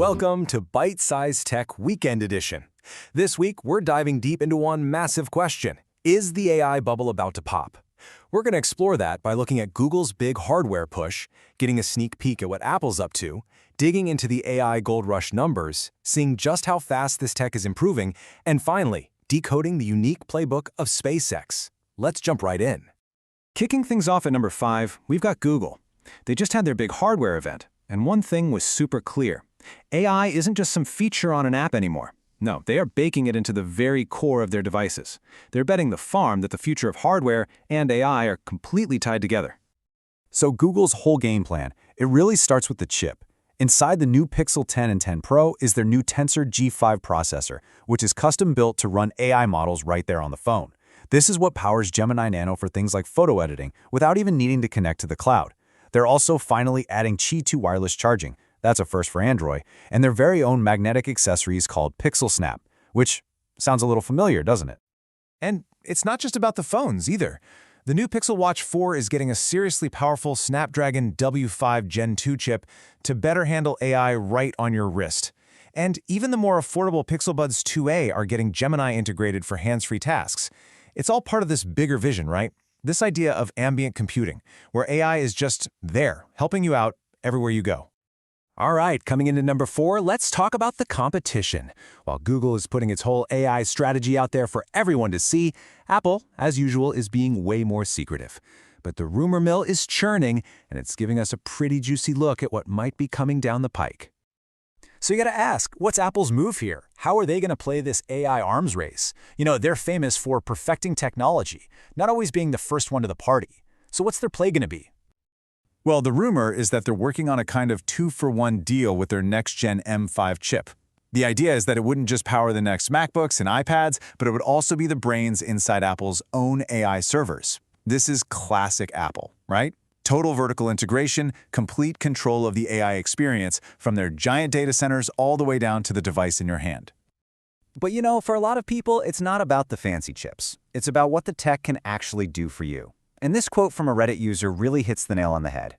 Welcome to Byte-Sized Tech Weekend Edition. This week, we're diving deep into one massive question. Is the AI bubble about to pop? We're going to explore that by looking at Google's big hardware push, getting a sneak peek at what Apple's up to, digging into the AI gold rush numbers, seeing just how fast this tech is improving, and finally, decoding the unique playbook of SpaceX. Let's jump right in. Kicking things off at number 5, we've got Google. They just had their big hardware event, and one thing was super clear. AI isn't just some feature on an app anymore. No, they are baking it into the very core of their devices. They're betting the farm that the future of hardware and AI are completely tied together. So Google's whole game plan, it really starts with the chip. Inside the new Pixel 10 and 10 Pro is their new Tensor G5 processor, which is custom-built to run AI models right there on the phone. This is what powers Gemini Nano for things like photo editing without even needing to connect to the cloud. They're also finally adding Qi 2 wireless charging. That's a first for Android, and their very own magnetic accessories called Pixel Snap, which sounds a little familiar, doesn't it? And it's not just about the phones either. The new Pixel Watch 4 is getting a seriously powerful Snapdragon W5 Gen 2 chip to better handle AI right on your wrist. And even the more affordable Pixel Buds 2a are getting Gemini integrated for hands-free tasks. It's all part of this bigger vision, right? This idea of ambient computing, where AI is just there, helping you out everywhere you go. All right, coming into number 4, let's talk about the competition. While Google is putting its whole AI strategy out there for everyone to see, Apple, as usual, is being way more secretive. But the rumor mill is churning, and it's giving us a pretty juicy look at what might be coming down the pike. So you gotta ask, what's Apple's move here? How are they gonna play this AI arms race? You know, they're famous for perfecting technology, not always being the first one to the party. So what's their play gonna be? Well, the rumor is that they're working on a kind of 2-for-1 deal with their next-gen M5 chip. The idea is that it wouldn't just power the next MacBooks and iPads, but it would also be the brains inside Apple's own AI servers. This is classic Apple, right? Total vertical integration, complete control of the AI experience, from their giant data centers all the way down to the device in your hand. But you know, for a lot of people, it's not about the fancy chips. It's about what the tech can actually do for you. And this quote from a Reddit user really hits the nail on the head.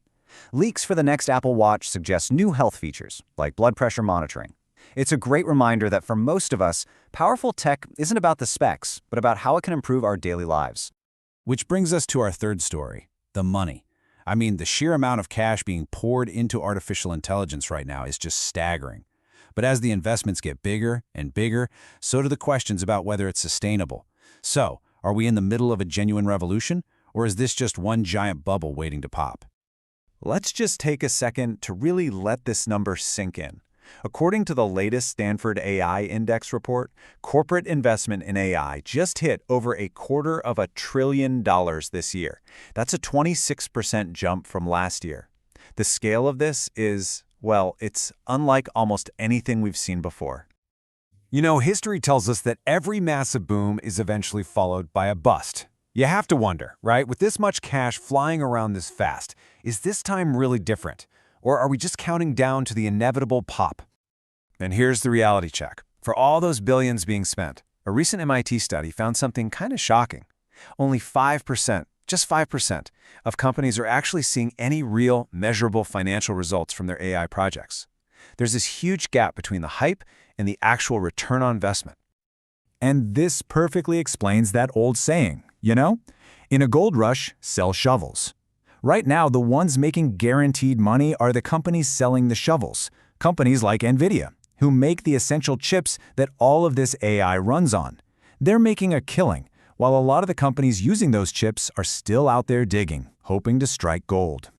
Leaks for the next Apple Watch suggest new health features, like blood pressure monitoring. It's a great reminder that for most of us, powerful tech isn't about the specs, but about how it can improve our daily lives. Which brings us to our third story, the money. I mean, the sheer amount of cash being poured into artificial intelligence right now is just staggering. But as the investments get bigger and bigger, so do the questions about whether it's sustainable. So, are we in the middle of a genuine revolution? Or is this just one giant bubble waiting to pop? Let's just take a second to really let this number sink in. According to the latest Stanford AI Index report, corporate investment in AI just hit over $250 billion this year. That's a 26% jump from last year. The scale of this is, well, it's unlike almost anything we've seen before. You know, history tells us that every massive boom is eventually followed by a bust. You have to wonder, right? With this much cash flying around this fast, is this time really different? Or are we just counting down to the inevitable pop? And here's the reality check. For all those billions being spent, a recent MIT study found something kind of shocking. Only 5%, just 5%, of companies are actually seeing any real, measurable financial results from their AI projects. There's this huge gap between the hype and the actual return on investment. And this perfectly explains that old saying, you know? In a gold rush, sell shovels. Right now, the ones making guaranteed money are the companies selling the shovels, companies like NVIDIA, who make the essential chips that all of this AI runs on. They're making a killing, while a lot of the companies using those chips are still out there digging, hoping to strike gold.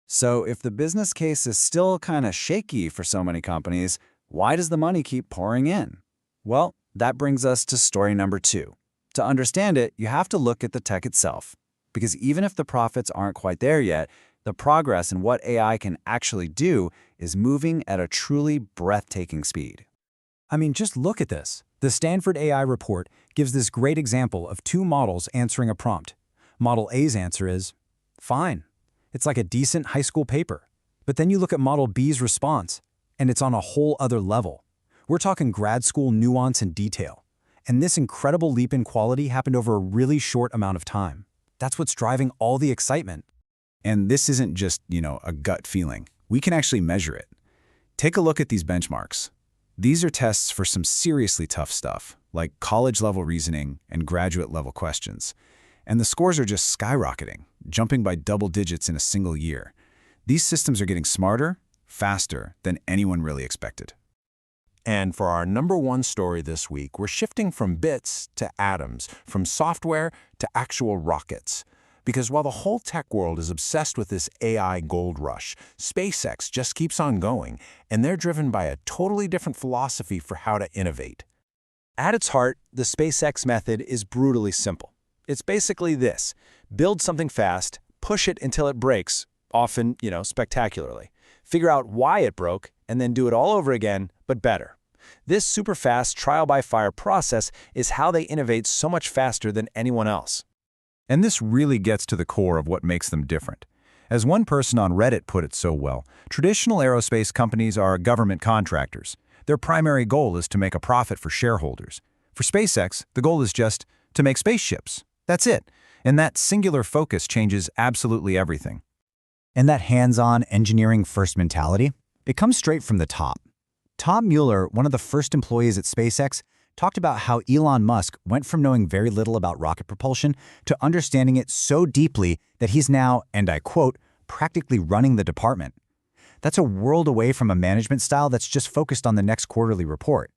So if the business case is still kind of shaky for so many companies, why does the money keep pouring in? Well, that brings us to story number 2. To understand it, you have to look at the tech itself. Because even if the profits aren't quite there yet, the progress in what AI can actually do is moving at a truly breathtaking speed. I mean, just look at this. The Stanford AI report gives this great example of 2 models answering a prompt. Model A's answer is, fine. It's like a decent high school paper. But then you look at Model B's response, and it's on a whole other level. We're talking grad school nuance and detail. And this incredible leap in quality happened over a really short amount of time. That's what's driving all the excitement. And this isn't just, a gut feeling. We can actually measure it. Take a look at these benchmarks. These are tests for some seriously tough stuff, like college-level reasoning and graduate-level questions. And the scores are just skyrocketing, jumping by double digits in a single year. These systems are getting smarter, faster than anyone really expected. And for our #1 story this week, we're shifting from bits to atoms, from software to actual rockets. Because while the whole tech world is obsessed with this AI gold rush, SpaceX just keeps on going, and they're driven by a totally different philosophy for how to innovate. At its heart, the SpaceX method is brutally simple. It's basically this: build something fast, push it until it breaks, often, spectacularly. Figure out why it broke, and then do it all over again, but better. This super fast trial-by-fire process is how they innovate so much faster than anyone else. And this really gets to the core of what makes them different. As one person on Reddit put it so well, traditional aerospace companies are government contractors. Their primary goal is to make a profit for shareholders. For SpaceX, the goal is just to make spaceships. That's it. And that singular focus changes absolutely everything. And that hands-on engineering-first mentality, it comes straight from the top. Tom Mueller, one of the first employees at SpaceX, talked about how Elon Musk went from knowing very little about rocket propulsion to understanding it so deeply that he's now, and I quote, practically running the department. That's a world away from a management style that's just focused on the next quarterly report.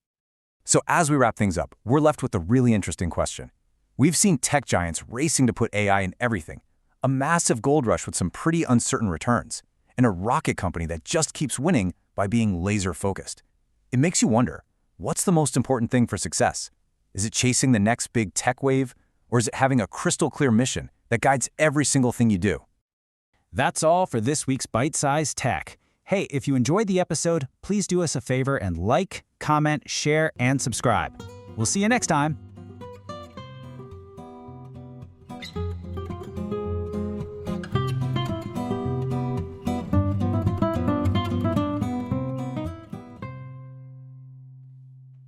So as we wrap things up, we're left with a really interesting question. We've seen tech giants racing to put AI in everything, a massive gold rush with some pretty uncertain returns, and a rocket company that just keeps winning by being laser-focused. It makes you wonder, what's the most important thing for success? Is it chasing the next big tech wave, or is it having a crystal-clear mission that guides every single thing you do? That's all for this week's Byte-Sized Tech. Hey, if you enjoyed the episode, please do us a favor and like, comment, share, and subscribe. We'll see you next time.